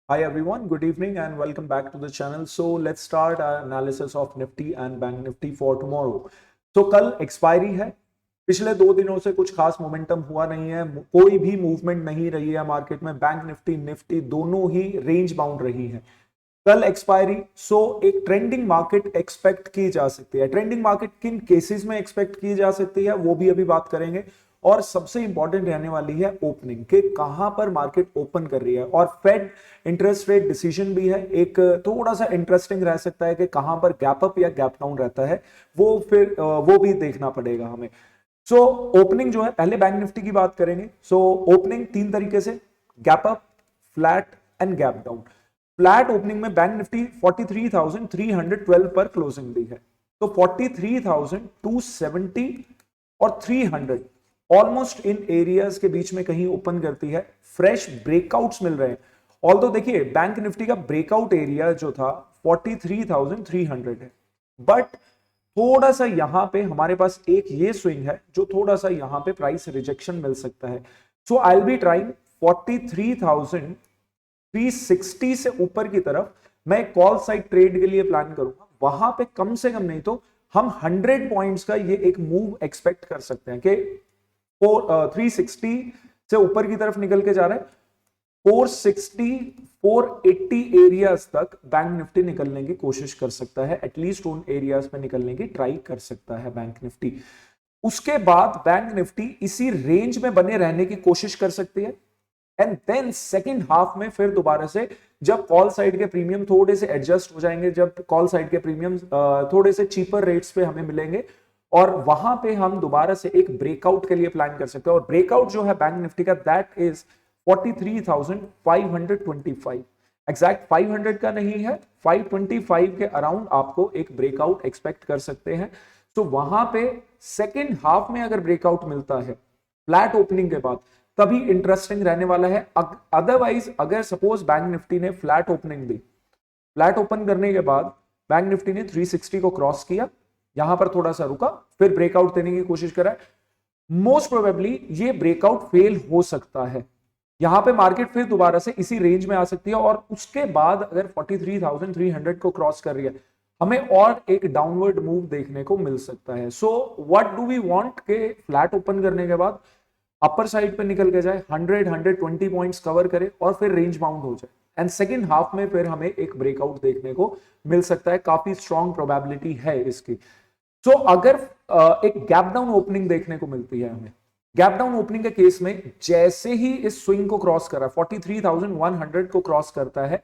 Hi everyone, good evening and welcome back to the channel. So let's start our analysis of Nifty and Bank Nifty for tomorrow. तो कल expiry है। पिछले 2 दिनों से कुछ खास मोमेंटम हुआ नहीं है, कोई भी मूवमेंट नहीं रही है मार्केट में। बैंक निफ्टी निफ्टी दोनों ही रेंज बाउंड रही है। कल एक्सपायरी, सो एक ट्रेंडिंग मार्केट एक्सपेक्ट की जा सकती है। ट्रेंडिंग मार्केट किन केसेस में एक्सपेक्ट की जा सकती है वो भी अभी बात करेंगे। और सबसे इंपॉर्टेंट रहने वाली है ओपनिंग के, कहां पर मार्केट ओपन कर रही है। और फेड इंटरेस्ट रेट डिसीजन भी है, एक थोड़ा सा इंटरेस्टिंग रह सकता है कि कहां पर गैप अप या गैप डाउन रहता है, वो फिर वो भी देखना पड़ेगा हमें। सो ओपनिंग जो है, पहले बैंक निफ्टी की बात करेंगे। सो ओपनिंग 3 तरीके से, gap up, flat and gap down. Flat opening में बैंक निफ्टी 43,312 पर क्लोजिंग दी है। तो 43,270 और 300 ऑलमोस्ट इन एरियाज के बीच में कहीं ओपन करती है। फ्रेश ब्रेकआउट्स मिल रहे हैं। ऑल्दो देखिए बैंक निफ्टी का ब्रेकआउट एरिया जो था 43,300 है, बट थोड़ा सा यहां पे हमारे पास एक ये स्विंग है जो थोड़ा सा यहां पे प्राइस रिजेक्शन मिल सकता है। सो आई विल बी ट्राइंग 43,360 से ऊपर की तरफ मैं कॉल साइड ट्रेड के लिए प्लान करूंगा। वहां पे कम से कम नहीं तो हम 100 पॉइंट्स का ये एक मूव एक्सपेक्ट कर सकते हैं कि 360 से ऊपर की तरफ निकल के जा रहा है। 460 480 एरियाज तक बैंक निफ्टी निकलने की कोशिश कर सकता है। एटलीस्ट उन एरियाज पे निकलने की ट्राई कर सकता है बैंक निफ्टी। उसके बाद बैंक निफ्टी इसी रेंज में बने रहने की कोशिश कर सकती है। एंड देन सेकेंड हाफ में फिर दोबारा से जब कॉल साइड के प्रीमियम थोड़े से एडजस्ट हो जाएंगे, जब कॉल साइड के प्रीमियम थोड़े से चीपर रेट्स पे हमें मिलेंगे, और वहां पे हम दोबारा से एक ब्रेकआउट के लिए प्लान कर सकते हैं। और ब्रेकआउट जो है बैंक निफ्टी का, दैट इज 43,525। एग्जैक्ट 500 का नहीं है, 525 के अराउंड आपको एक ब्रेकआउट एक्सपेक्ट कर सकते हैं। तो वहां पे सेकेंड हाफ में अगर ब्रेकआउट मिलता है फ्लैट ओपनिंग के बाद, तभी इंटरेस्टिंग रहने वाला है। अदरवाइज अगर सपोज बैंक निफ्टी ने फ्लैट ओपनिंग दी, फ्लैट ओपन करने के बाद बैंक निफ्टी ने 360 को क्रॉस किया, यहां पर थोड़ा सा रुका, फिर ब्रेकआउट देने की कोशिश करा, मोस्ट प्रोबेबली ये ब्रेकआउट फेल हो सकता है। यहां पे मार्केट फिर दोबारा से इसी रेंज में आ सकती है। और उसके बाद अगर 43,300 को क्रॉस कर रही है, हमें और एक डाउनवर्ड मूव देखने को मिल सकता है। So what do we want के फ्लैट ओपन करने के बाद अपर साइड पे निकल के जाए, 100-120 पॉइंट्स कवर करे और फिर रेंज बाउंड हो जाए। एंड सेकेंड हाफ में फिर हमें एक ब्रेकआउट देखने को मिल सकता है। काफी स्ट्रॉन्ग प्रोबेबिलिटी है इसकी। सो अगर एक गैप डाउन ओपनिंग देखने को मिलती है हमें, गैप डाउन ओपनिंग के केस में जैसे ही इस स्विंग को क्रॉस करा, 43,100 को क्रॉस करता है,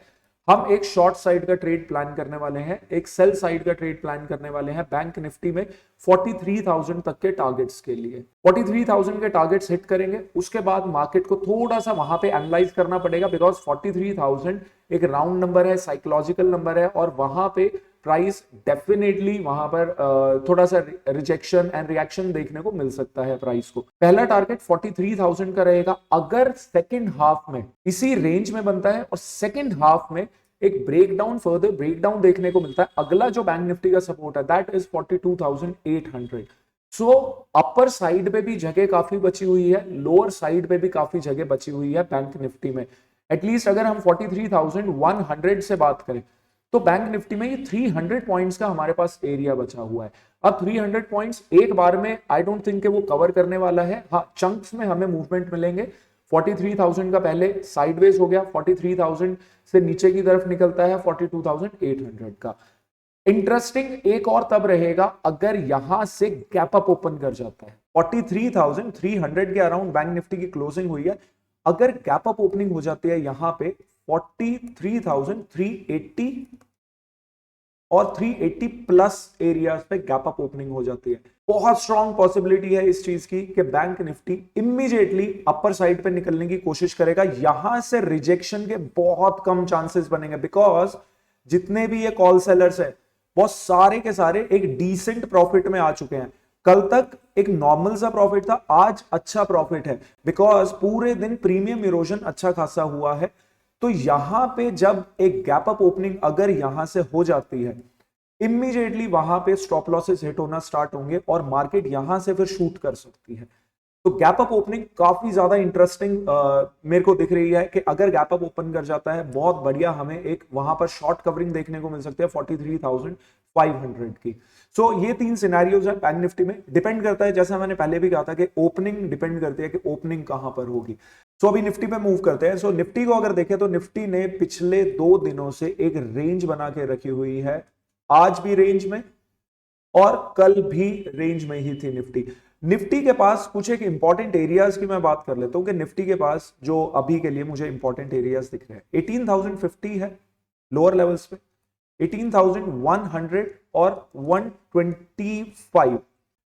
हम एक शॉर्ट साइड का ट्रेड प्लान करने वाले हैं, एक सेल साइड का ट्रेड प्लान करने वाले हैं बैंक निफ्टी में 43,000 तक के टारगेट्स के लिए। 43,000 के टारगेट्स हिट करेंगे, उसके बाद मार्केट को थोड़ा सा वहां पे एनालाइज करना पड़ेगा, बिकॉज 43,000 एक राउंड नंबर है, साइकोलॉजिकल नंबर है, और वहां पे प्राइस डेफिनेटली वहां पर थोड़ा सा रिजेक्शन एंड रिएक्शन देखने को मिल सकता है प्राइस को। पहला टारगेट 43,000 का रहेगा। अगर सेकेंड हाफ में इसी रेंज में बनता है और सेकेंड हाफ में एक ब्रेकडाउन, फर्दर ब्रेकडाउन देखने को मिलता है, अगला जो बैंक निफ्टी का सपोर्ट है that is 42,800। So upper side पे भी जगह काफी बची हुई है, लोअर साइड पे भी काफी जगह बची हुई है बैंक निफ्टी में। एटलीस्ट अगर हम 43,100 से बात करें तो बैंक निफ्टी में ये 300 पॉइंट्स का हमारे पास एरिया बचा हुआ है। अब 300 पॉइंट्स एक बार में आई डोंट थिंक वो कवर करने वाला है। हाँ, चंक्स में हमें मूवमेंट मिलेंगे। 43,000 का पहले साइडवेज हो गया, 43,000 से नीचे की तरफ निकलता है 42,800 का। इंटरेस्टिंग एक और तब रहेगा अगर यहां से गैप अप ओपन कर जाता है। 43,300 के अराउंड बैंक निफ्टी की क्लोजिंग हुई है। अगर गैप अप ओपनिंग हो जाती है यहां पे 43,380 और 380 प्लस एरियाज पे गैप अप ओपनिंग हो जाती है, बहुत स्ट्रॉन्ग पॉसिबिलिटी है इस चीज की कि bank Nifty immediately upper side पे निकलने की कोशिश करेगा। यहां से रिजेक्शन के बहुत कम चांसेस बनेंगे, बिकॉज जितने भी ये कॉल सेलर्स है वो सारे के सारे एक डिसेंट प्रॉफिट में आ चुके हैं। कल तक एक नॉर्मल सा प्रॉफिट था, आज अच्छा प्रॉफिट है, बिकॉज पूरे दिन प्रीमियम इरोजन अच्छा खासा हुआ है। तो यहां पे जब एक गैप अप ओपनिंग अगर यहां से हो जाती है, इमीडिएटली वहां पे स्टॉप लॉसेस हिट होना स्टार्ट होंगे और मार्केट यहां से फिर शूट कर सकती है। तो गैप अप ओपनिंग काफी ज्यादा इंटरेस्टिंग मेरे को दिख रही है कि अगर गैप अप ओपन कर जाता है बहुत बढ़िया हमें एक वहां पर शॉर्ट कवरिंग देखने को मिल सकती है 43,500 की। सो ये तीन सिनेरियोज है बैंक निफ्टी में। डिपेंड करता है, जैसा मैंने पहले भी कहा था कि ओपनिंग डिपेंड करती है कि ओपनिंग कहां पर होगी। सो अभी निफ्टी पे मूव करते हैं। सो निफ्टी को अगर देखें तो निफ्टी ने पिछले 2 दिनों से एक रेंज बना के रखी हुई है, आज भी रेंज में और कल भी रेंज में ही थी निफ्टी। निफ्टी के पास कुछ एक इंपॉर्टेंट एरियाज की मैं बात कर लेता हूं कि निफ्टी के पास जो अभी के लिए मुझे इंपॉर्टेंट एरियाज दिख रहे हैं, 18,050 है लोअर लेवल्स पे, 18,100 और 125,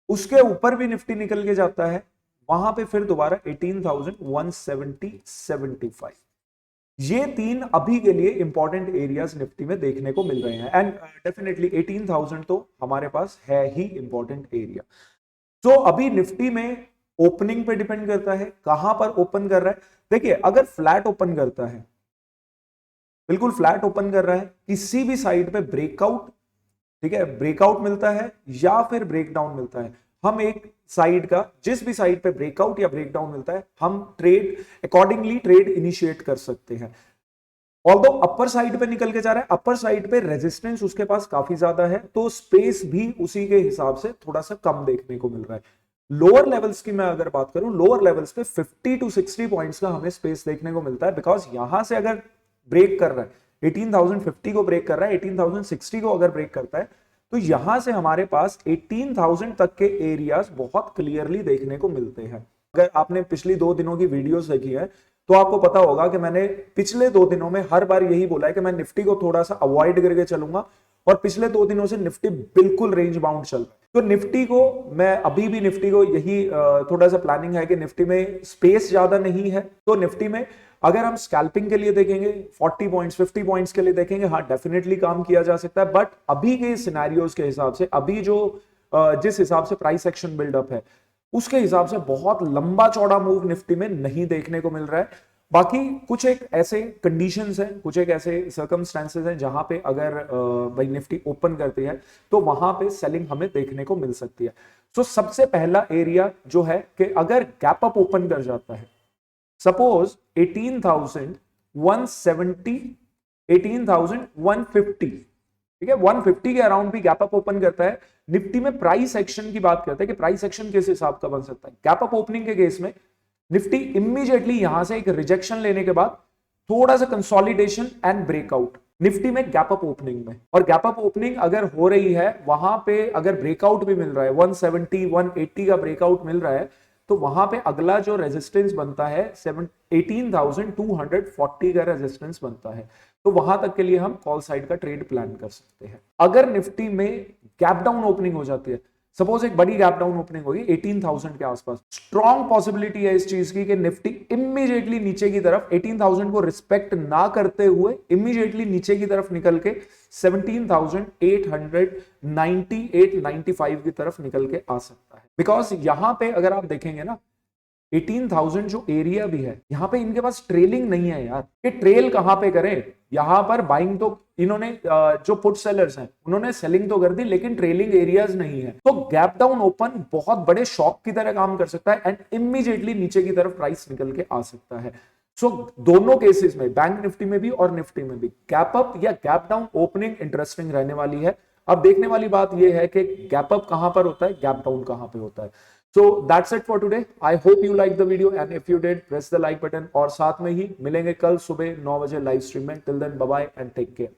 उसके ऊपर भी निफ्टी निकल के जाता है, वहां पे फिर दोबारा 18,170 75। ये तीन अभी के लिए इंपॉर्टेंट एरियाज निफ्टी में देखने को मिल रहे हैं एंड डेफिनेटली 18,000 तो हमारे पास है ही इंपॉर्टेंट एरिया। तो अभी निफ्टी में ओपनिंग पे डिपेंड करता है कहां पर ओपन कर रहा है। देखिए अगर फ्लैट ओपन करता है, बिल्कुल फ्लैट ओपन कर रहा है, किसी भी साइड पे ब्रेकआउट, ठीक है, ब्रेकआउट मिलता है या फिर ब्रेकडाउन मिलता है, हम एक साइड का जिस भी साइड पे ब्रेकआउट या ब्रेकडाउन मिलता है हम ट्रेड अकॉर्डिंगली ट्रेड इनिशिएट कर सकते हैं। ऑल्दो अपर साइड पे निकल के जा रहा है, अपर साइड पे रेजिस्टेंस उसके पास काफी ज्यादा है, तो स्पेस भी उसी के हिसाब से थोड़ा सा कम देखने को मिल रहा है। लोअर लेवल्स की मैं अगर बात करूं, लोअर लेवल्स पे 50 to 60 पॉइंट्स का हमें स्पेस देखने को मिलता है, बिकॉज यहां से अगर ब्रेक कर रहा है 18,050 को ब्रेक कर रहा है, 18,060 को अगर ब्रेक करता है तो यहां से हमारे पास 18,000 तक के एरियाज बहुत क्लियरली देखने को मिलते हैं। अगर आपने पिछली 2 दिनों की वीडियोस देखी है तो आपको पता होगा कि मैंने पिछले 2 दिनों में हर बार यही बोला है कि मैं निफ्टी को थोड़ा सा अवॉइड करके चलूंगा, और पिछले 2 दिनों से निफ्टी बिल्कुल रेंज बाउंड चल रहा है। तो निफ्टी को मैं अभी भी निफ्टी को यही थोड़ा सा प्लानिंग है कि निफ्टी में स्पेस ज्यादा नहीं है, तो निफ्टी में अगर हम स्कैल्पिंग के लिए देखेंगे 40 पॉइंट्स 50 पॉइंट्स के लिए देखेंगे, हाँ डेफिनेटली काम किया जा सकता है, बट अभी के सिनेरियोज के हिसाब से, अभी जो जिस हिसाब से प्राइस एक्शन बिल्डअप है उसके हिसाब से बहुत लंबा चौड़ा मूव निफ्टी में नहीं देखने को मिल रहा है। बाकी कुछ एक ऐसे कंडीशंस हैं, कुछ एक ऐसे सर्कमस्टेंसेस हैं जहां पे अगर भाई निफ्टी ओपन करती है तो वहां पे सेलिंग हमें देखने को मिल सकती है। सो सबसे पहला एरिया जो है कि अगर गैप अप ओपन कर जाता है, सपोज 18,170 18,150, ठीक है, 150 के अराउंड भी गैप अप ओपन करता है, निफ्टी में प्राइस एक्शन की बात करते हैं कि प्राइस एक्शन किस हिसाब का बन सकता है। गैप अप ओपनिंग के केस में निफ्टी इमीडिएटली यहां से एक रिजेक्शन लेने के बाद थोड़ा सा कंसोलिडेशन एंड ब्रेकआउट निफ्टी में गैप अप ओपनिंग में, और गैप अप ओपनिंग अगर हो रही है वहां पे अगर ब्रेकआउट भी मिल रहा है 170 180 का ब्रेकआउट मिल रहा है, तो वहां पे अगला जो रेजिस्टेंस बनता है 18,240 का रेजिस्टेंस बनता है, तो वहां तक के लिए हम कॉल साइड का ट्रेड प्लान कर सकते हैं। अगर निफ्टी में गैप डाउन ओपनिंग हो जाती है, सपोज एक बड़ी गैप डाउन ओपनिंग होगी 18,000 के आसपास, स्ट्रॉन्ग पॉसिबिलिटी है इस चीज की कि निफ्टी इमीडिएटली नीचे की तरफ 18,000 को रिस्पेक्ट ना करते हुए इमीडिएटली नीचे की तरफ निकल के 17,890 95 की तरफ निकल के आ सकता है। बिकॉज यहां पे अगर आप देखेंगे ना 18,000 जो एरिया भी है, यहां पे इनके पास ट्रेलिंग नहीं है यार, ये ट्रेल कहां पे करें, यहां पर बाइंग तो इन्होंने जो पुट सेलर्स हैं उन्होंने सेलिंग तो कर दी, लेकिन ट्रेलिंग एरियाज नहीं है, तो गैप डाउन ओपन बहुत बड़े शॉक की तरह काम कर सकता है एंड इमीडिएटली नीचे की तरफ प्राइस निकल के आ सकता है। सो दोनों केसेस में, बैंक निफ्टी में भी और निफ्टी में भी, गैप अप या गैप डाउन ओपनिंग इंटरेस्टिंग रहने वाली है। अब देखने वाली बात यह है कि गैप अप कहां पर होता है, गैप डाउन कहां पे होता है। So that's it for today. I hope you liked the video and if you did, press the like button और साथ में ही मिलेंगे कल सुबह 9 बजे लाइव स्ट्रीम में। Till then, bye bye and take care.